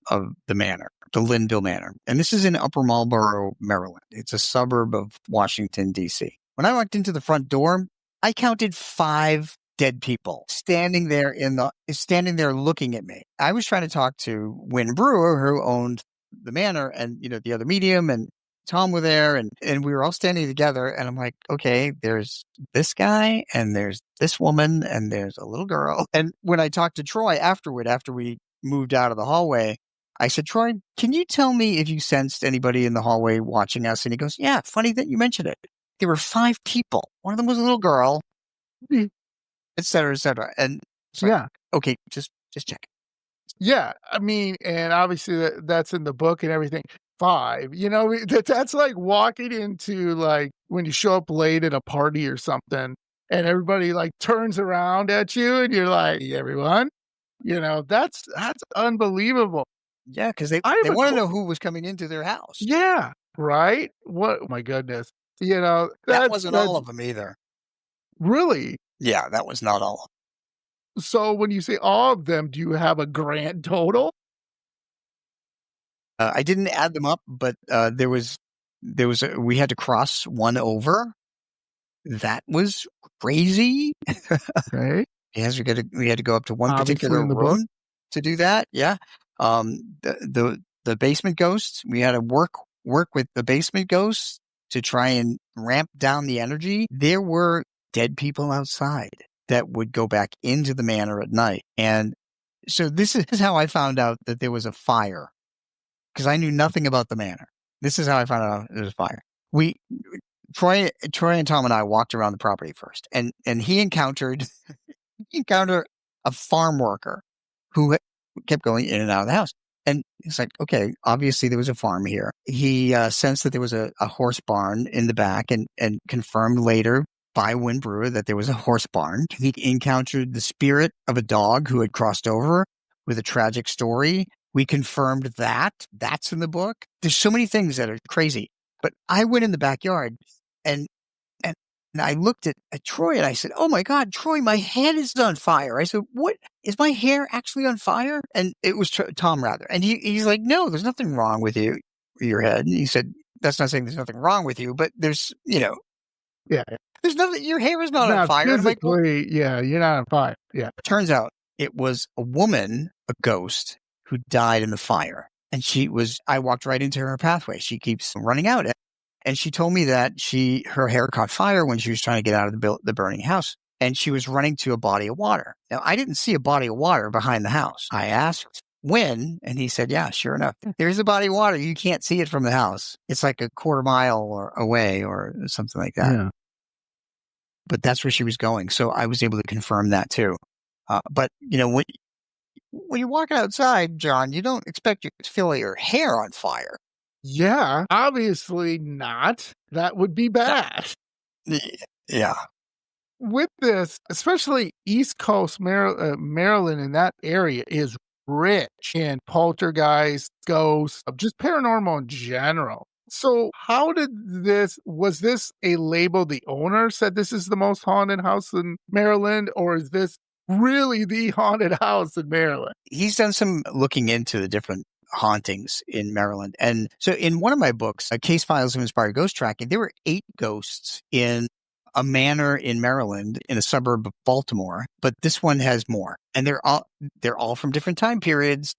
the manor, the Linville Manor, and this is in Upper Marlboro, Maryland. It's a suburb of Washington, D.C. When I walked into the front door, I counted 5 dead people standing there looking at me. I was trying to talk to Wynn Brewer, who owned the manor, and the other medium and Tom were there, and we were all standing together, and I'm like, okay, there's this guy and there's this woman and there's a little girl. And when I talked to Troy after we moved out of the hallway, I said, Troy, can you tell me if you sensed anybody in the hallway watching us? And he goes, yeah, funny that you mentioned it. There were 5 people. One of them was a little girl, et cetera, et cetera. And like, okay, just check. Yeah, I mean, and obviously that's in the book and everything. 5, that's like walking into, like, when you show up late at a party or something, and everybody, like, turns around at you, and you're like, "Hey, everyone?" That's unbelievable. Yeah, because they want to know who was coming into their house. Yeah, right? What oh my goodness. That wasn't all of them either. Really? Yeah, that was not all. So when you say all of them, do you have a grand total? I didn't add them up, but we had to cross one over. That was crazy. Okay. Yes, we had to go up to one Obviously particular in the book. room to do that. Yeah. The basement ghosts, we had to work with the basement ghosts to try and ramp down the energy. There were dead people outside that would go back into the manor at night. And so this is how I found out that there was a fire, because I knew nothing about the manor. This is how I found out there was a fire. Troy and Tom and I walked around the property first, and he encountered a farm worker who kept going in and out of the house. And he's like, okay, obviously there was a farm here. He sensed that there was a horse barn in the back, and confirmed later by Wynn Brewer that there was a horse barn. He encountered the spirit of a dog who had crossed over with a tragic story. We confirmed that. That's in the book. There's so many things that are crazy. But I went in the backyard and I looked at Troy and I said, oh my God, Troy, my head is on fire. I said, what? Is my hair actually on fire? And it was Tom rather. And he's like, no, there's nothing wrong with your head. And he said, that's not saying there's nothing wrong with you, but there's, Yeah. There's nothing, your hair is not on Not fire. I'm like, well, physically, yeah, you're not on fire. Yeah. turns out it was a woman, a ghost, who died in the fire. And I walked right into her pathway. She keeps running out. And she told me that her hair caught fire when she was trying to get out of the burning house. And she was running to a body of water. Now, I didn't see a body of water behind the house. I asked when, and he said, yeah, sure enough, there's a body of water. You can't see it from the house. It's like a quarter mile or away or something like that. Yeah. But that's where she was going. So I was able to confirm that too. But when you're walking outside, John, you don't expect to feel your hair on fire. Yeah, obviously not. That would be bad. Yeah. With this, especially East Coast Maryland in that area is rich in poltergeist, ghosts, just paranormal in general. So was this a label the owner said this is the most haunted house in Maryland, or is this really the haunted house in Maryland? He's done some looking into the different hauntings in Maryland. And so in one of my books, Case Files of Inspired Ghost Tracking, there were 8 ghosts in a manor in Maryland in a suburb of Baltimore, but this one has more. And they're all from different time periods.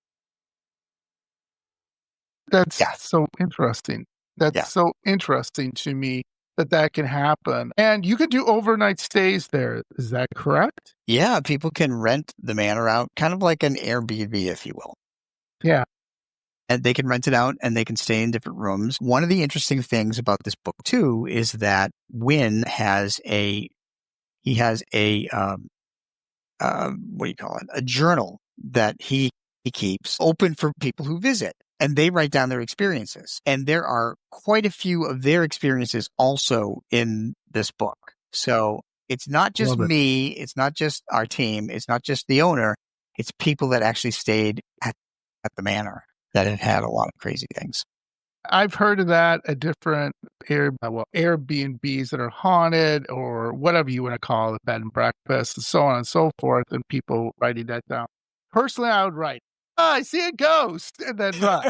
That's so interesting. That's so interesting to me that can happen. And you could do overnight stays there. Is that correct? Yeah, people can rent the manor out, kind of like an Airbnb, if you will. Yeah. And they can rent it out and they can stay in different rooms. One of the interesting things about this book too is that Wynn has a what do you call it? A journal that he keeps open for people who visit, and they write down their experiences. And there are quite a few of their experiences also in this book. So it's not just me. It's not just our team. It's not just the owner. It's people that actually stayed at the manor that have had a lot of crazy things. I've heard of that at different Airbnbs that are haunted or whatever you want to call it, bed and breakfast, and so on and so forth, and people writing that down. Personally, I would write, "Oh, I see a ghost," and then run.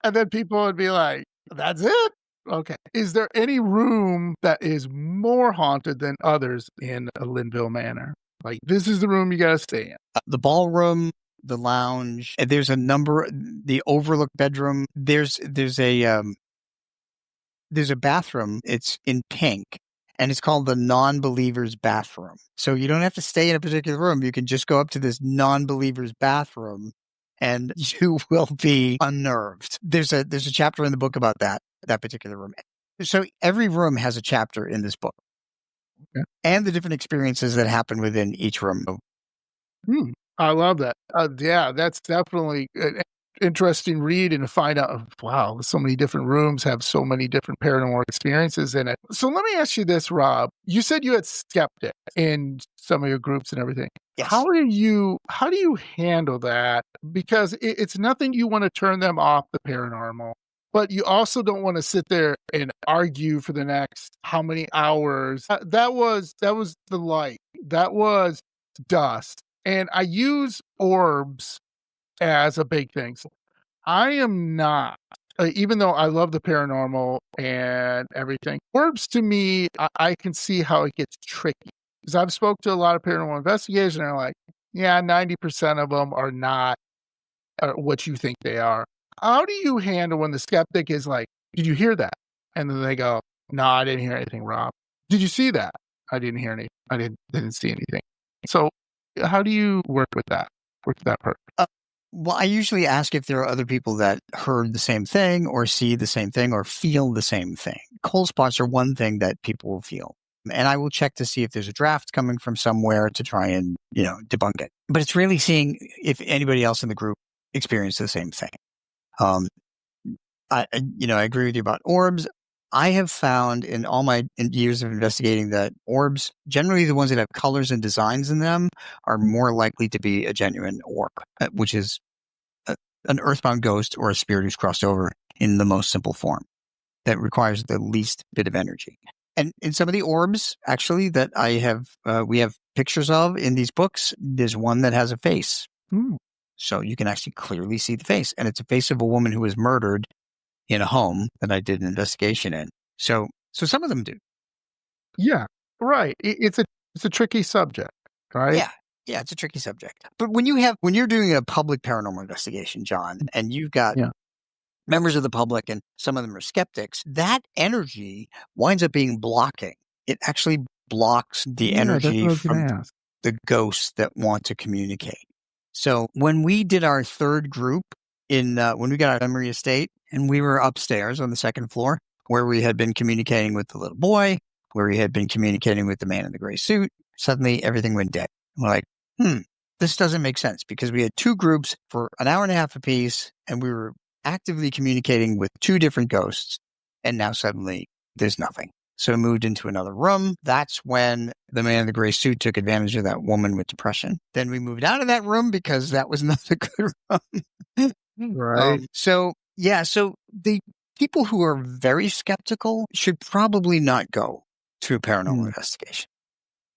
And then people would be like, "That's it? Okay." Is there any room that is more haunted than others in a Linville Manor? Like, this is the room you got to stay in. The ballroom, the lounge. There's a number. The overlook bedroom. There's a bathroom. It's in pink, and it's called the non-believer's bathroom. So you don't have to stay in a particular room. You can just go up to this non-believer's bathroom, and you will be unnerved. There's a chapter in the book about that particular room. So every room has a chapter in this book, and the different experiences that happen within each room. I love that. Yeah, that's definitely an interesting read, and to find out, wow, so many different rooms have so many different paranormal experiences in it. So let me ask you this, Rob. You said you had skeptics in some of your groups and everything. Yes. How do you handle that? Because it's nothing you want to turn them off the paranormal, but you also don't want to sit there and argue for the next how many hours. That was the light. That was dust. And I use orbs as a big thing. So I am not, even though I love the paranormal and everything, orbs to me, I can see how it gets tricky. Because I've spoke to a lot of paranormal investigators and they're like, yeah, 90% of them are not what you think they are. How do you handle when the skeptic is like, did you hear that? And then they go, no, I didn't hear anything, Rob. Did you see that? I didn't hear any. I didn't see anything. So how do you work with that part? Well, I usually ask if there are other people that heard the same thing or see the same thing or feel the same thing. Cold spots are one thing that people will feel. And I will check to see if there's a draft coming from somewhere to try and, debunk it. But it's really seeing if anybody else in the group experienced the same thing. I agree with you about orbs. I have found in all my years of investigating that orbs, generally the ones that have colors and designs in them, are more likely to be a genuine orb, which is an earthbound ghost or a spirit who's crossed over in the most simple form that requires the least bit of energy. And in some of the orbs, actually, that we have pictures of in these books, there's one that has a face. So you can actually clearly see the face. And it's a face of a woman who was murdered in a home that I did an investigation in. So some of them do. Yeah, right. It's a tricky subject, right? Yeah. Yeah, it's a tricky subject. But when you're doing a public paranormal investigation, John, and you've got Yeah. members of the public and some of them are skeptics, that energy winds up being blocking. It actually blocks the Yeah, that's energy what I was from gonna ask. the ghosts that want to communicate. So when we did our third group when we got our Emory Estate, and we were upstairs on the second floor where we had been communicating with the little boy, where we had been communicating with the man in the gray suit, suddenly everything went dead. We're like, this doesn't make sense because we had two groups for an hour and a half apiece, and we were actively communicating with two different ghosts, and now suddenly there's nothing. So we moved into another room. That's when the man in the gray suit took advantage of that woman with depression. Then we moved out of that room because that was not a good room. Right. So the people who are very skeptical should probably not go to a paranormal Mm, investigation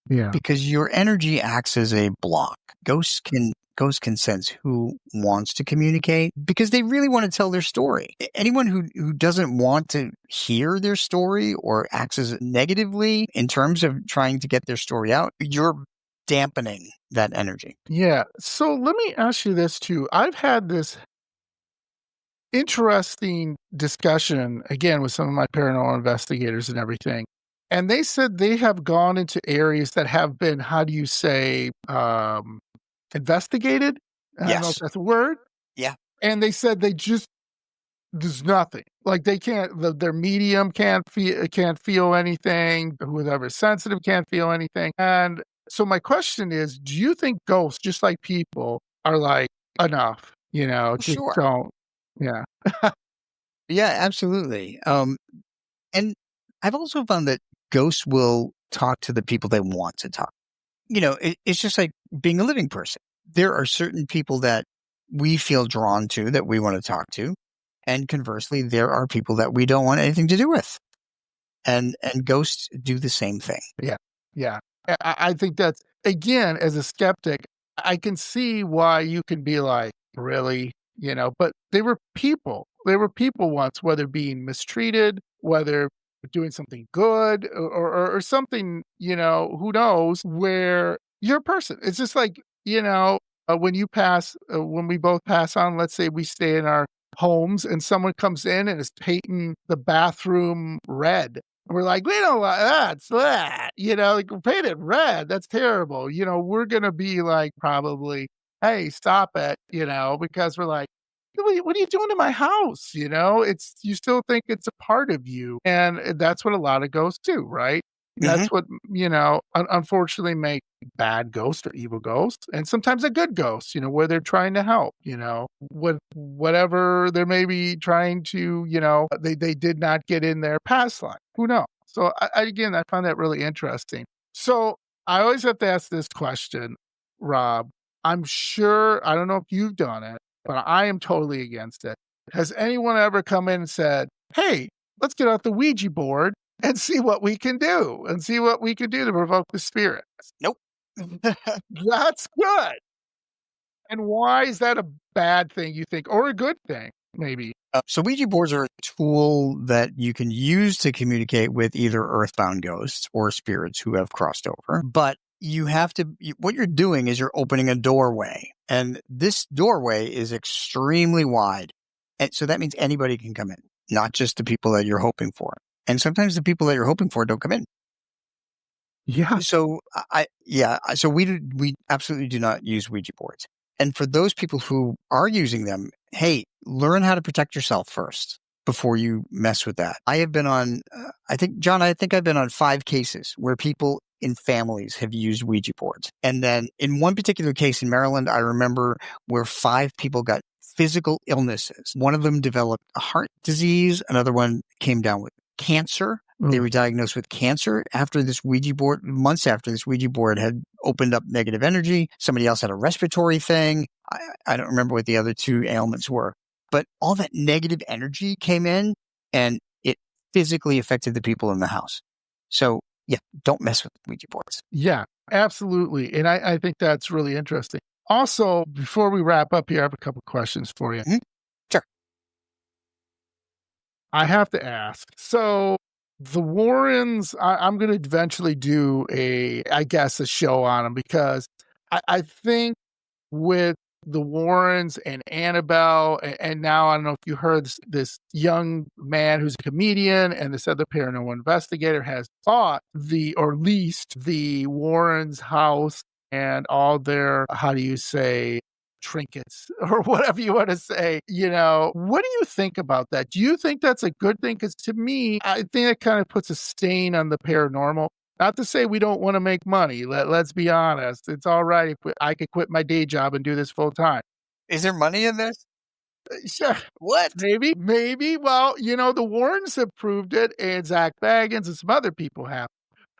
yeah. because your energy acts as a block. Ghosts can sense who wants to communicate because they really want to tell their story. Anyone who doesn't want to hear their story or acts as negatively in terms of trying to get their story out, you're dampening that energy. Yeah. So let me ask you this too. I've had this interesting discussion again with some of my paranormal investigators and everything. And they said they have gone into areas that have been, how do you say, investigated? I don't know if Yes. that's a word. Yeah. And they said they just there's nothing. Like they can't their medium can't feel anything, whoever's sensitive can't feel anything. And so my question is, do you think ghosts, just like people, are like enough, just Sure. don't yeah. Yeah, absolutely. And I've also found that ghosts will talk to the people they want to talk. It's just like being a living person. There are certain people that we feel drawn to that we want to talk to. And conversely, there are people that we don't want anything to do with. And ghosts do the same thing. Yeah, yeah. I think that's again, as a skeptic, I can see why you can be like, "Really?" But they were people. They were people once, whether being mistreated, whether doing something good or something, who knows, where you're a person. It's just like, when we both pass on, let's say we stay in our homes and someone comes in and is painting the bathroom red. We're like, "We don't want that, it's that," like, "Paint it red, that's terrible," we're gonna be like, probably, "Hey, stop it," because we're like, what are you doing to my house?" It's you still think it's a part of you, and that's what a lot of ghosts do, right? Hmm. That's what, unfortunately make bad ghosts or evil ghosts, and sometimes a good ghost, where they're trying to help, whatever they may be trying to, they did not get in their past life. Who knows? So again, I find that really interesting. So I always have to ask this question, Rob. I'm sure I don't know if you've done it, but I am totally against it. Has anyone ever come in and said, "Hey, let's get out the Ouija board and see what we can do and see what we can do to provoke the spirits?" Nope. That's good. And why is that a bad thing, you think, or a good thing, maybe? So Ouija boards are a tool that you can use to communicate with either earthbound ghosts or spirits who have crossed over. But what you're doing is you're opening a doorway, and this doorway is extremely wide. And so that means anybody can come in, not just the people that you're hoping for. And sometimes the people that you're hoping for don't come in. Yeah. So so we absolutely do not use Ouija boards. And for those people who are using them, hey, learn how to protect yourself first before you mess with that. I have been on, I think I've been on 5 cases where people in families have used Ouija boards. And then in one particular case in Maryland, I remember where 5 people got physical illnesses. One of them developed a heart disease. Another one came down with cancer. They Ugh. were diagnosed with cancer after this Ouija board, months after this Ouija board had opened up negative energy. Somebody else had a respiratory thing. I don't remember what the other 2 ailments were, but all that negative energy came in and it physically affected the people in the house. So yeah, don't mess with Ouija boards. Yeah, absolutely. And I think that's really interesting. Also, before we wrap up here, I have a couple questions for you. Mhm. Sure. I have to ask. So, The Warrens, I'm going to eventually do I guess, a show on them because I think with the Warrens and Annabelle, and now I don't know if you heard this young man who's a comedian and this other paranormal investigator has bought or leased the Warrens' house and all their, how do you say, trinkets or whatever you want to say. What do you think about that? Do you think that's a good thing? Because to me, I think it kind of puts a stain on the paranormal. Not to say we don't want to make money. Let's be honest. It's all right if I could quit my day job and do this full time. Is there money in this? Sure. What? Maybe. Well, the Warrens have proved it, and Zach Baggins and some other people have.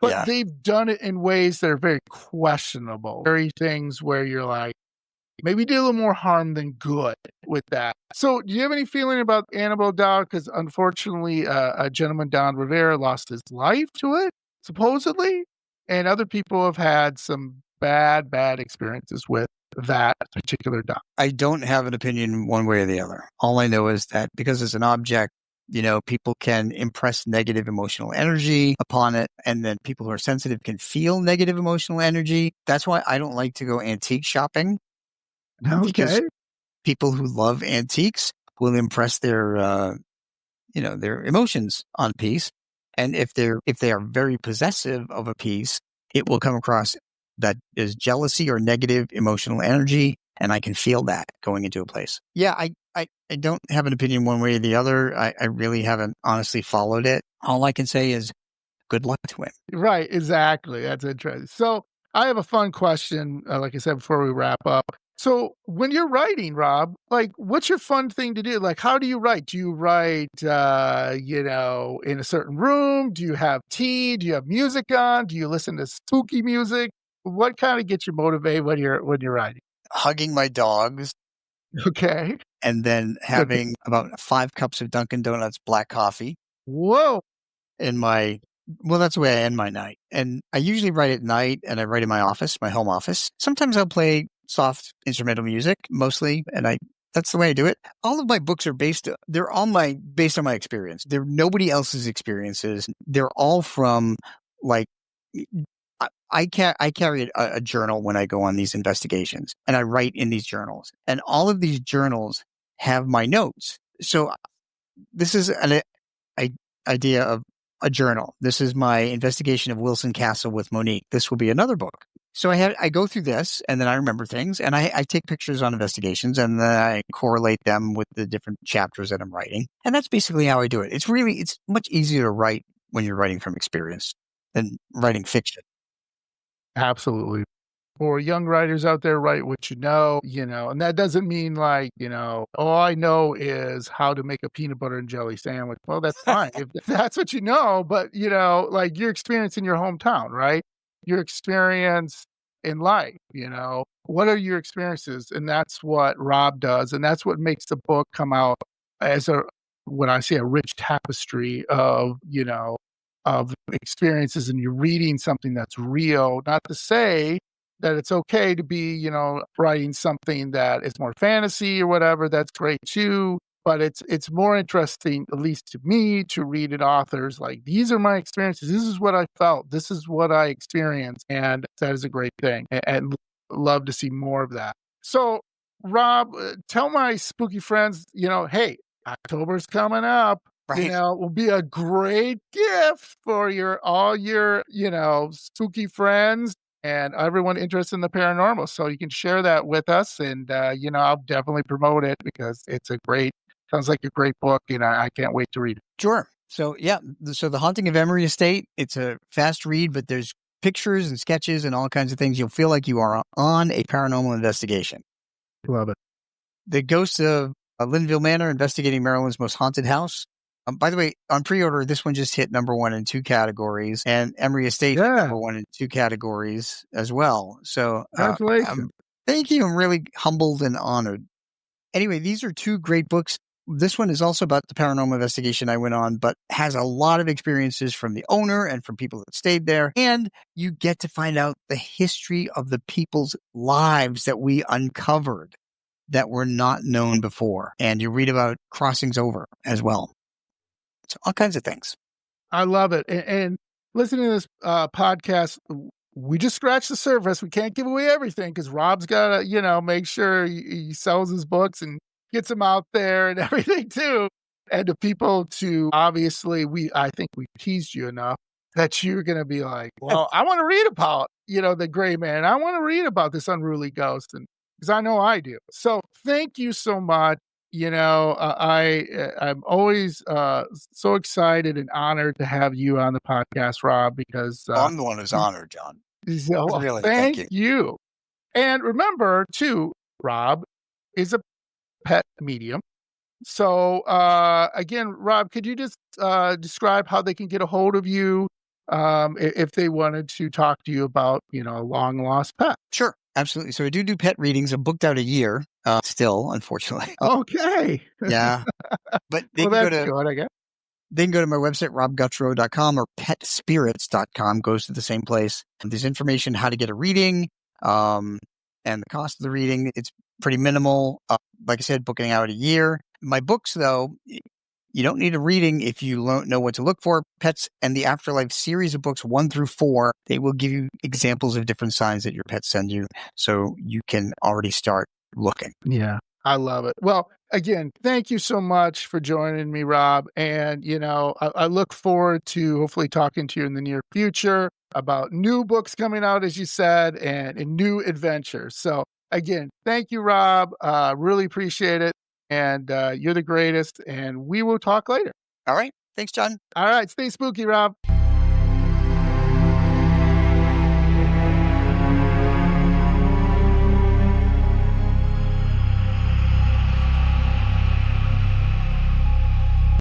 But Yeah. they've done it in ways that are very questionable. Very things where you're like, maybe did a little more harm than good with that. So, do you have any feeling about Annabelle Dowd? Because unfortunately, a gentleman, Don Rivera, lost his life to it, supposedly. And other people have had some bad experiences with that particular dog. I don't have an opinion one way or the other. All I know is that because it's an object, people can impress negative emotional energy upon it. And then people who are sensitive can feel negative emotional energy. That's why I don't like to go antique shopping. Because Okay. people who love antiques will impress their emotions on a piece. And if they are very possessive of a piece, it will come across that is jealousy or negative emotional energy. And I can feel that going into a place. Yeah, I don't have an opinion one way or the other. I really haven't honestly followed it. All I can say is good luck to him. Right, exactly. That's interesting. So I have a fun question, like I said, before we wrap up. So when you're writing, Rob, like what's your fun thing to do? Like, how do you write? Do you write, in a certain room? Do you have tea? Do you have music on? Do you listen to spooky music? What kind of gets you motivated when you're writing? Hugging my dogs Okay. and then Good thing. having about 5 cups of Dunkin' Donuts black coffee Whoa. that's the way I end my night. And I usually write at night and I write in my office, my home office. Sometimes I'll play soft instrumental music mostly. And that's the way I do it. All of my books are based on my experience. They're nobody else's experiences. They're all from like, I carry a journal when I go on these investigations and I write in these journals, and all of these journals have my notes. So this is an idea of a journal. This is my investigation of Wilson Castle with Monique. This will be another book. So I go through this and then I remember things and I take pictures on investigations and then I correlate them with the different chapters that I'm writing. And that's basically how I do it. It's much easier to write when you're writing from experience than writing fiction. Absolutely. For young writers out there, write what and that doesn't mean like, all I know is how to make a peanut butter and jelly sandwich. Well, that's fine if that's what you know, but like your experience in your hometown, right? Your experience in life, what are your experiences? And that's what Rob does. And that's what makes the book come out as when I say a rich tapestry of experiences, and you're reading something that's real, not to say that it's okay to be, writing something that is more fantasy or whatever. That's great too. But it's more interesting, at least to me, to read an author's like, these are my experiences. This is what I felt. This is what I experienced. And that is a great thing. And love to see more of that. So, Rob, tell my spooky friends, hey, October's coming up. Right. It will be a great gift for all your, spooky friends and everyone interested in the paranormal. So you can share that with us, and I'll definitely promote it because sounds like a great book, and I can't wait to read it. Sure. So yeah, so The Haunting of Emory Estate, it's a fast read, but there's pictures and sketches and all kinds of things. You'll feel like you are on a paranormal investigation. Love it. The Ghosts of Linville Manor, investigating Maryland's most haunted house. By the way, on pre-order, this one just hit #1 in 2 categories, and Emory Estate hit #1 in 2 categories as well. So Congratulations. Thank you. I'm really humbled and honored. Anyway, these are 2 great books. This one is also about the paranormal investigation I went on, but has a lot of experiences from the owner and from people that stayed there. And you get to find out the history of the people's lives that we uncovered that were not known before. And you read about crossings over as well. So all kinds of things. I love it. And listening to this podcast, we just scratched the surface. We can't give away everything because Rob's got to, make sure he sells his books and gets them out there and everything too. And the people to obviously, I think we teased you enough that you're going to be like, well, I want to read about, the gray man. I want to read about this unruly ghost. And because I know I do. So thank you so much. I'm always so excited and honored to have you on the podcast, Rob, because I'm the one who's honored, John. so, Really, thank thank you. you. And remember, too, Rob is a pet medium. So, again, Rob, could you just describe how they can get a hold of you if they wanted to talk to you about, a long lost pet? Sure, absolutely. So I do pet readings. I'm booked out a year still, unfortunately. Okay. Yeah. But Well, that's good, I guess. they can go to my website, robgutro.com, or petspirits.com, goes to the same place. There's information how to get a reading, and the cost of the reading. It's pretty minimal. Like I said, booking out a year. My books, though, you don't need a reading if you don't know what to look for. Pets and the Afterlife series of books 1 through 4, they will give you examples of different signs that your pets send you, so you can already start looking. Yeah, I love it. Well, again, thank you so much for joining me, Rob. And, I look forward to hopefully talking to you in the near future about new books coming out, as you said, and new adventures. So, again, thank you, Rob. Really appreciate it. And you're the greatest. And we will talk later. All right. Thanks, John. All right. Stay spooky, Rob.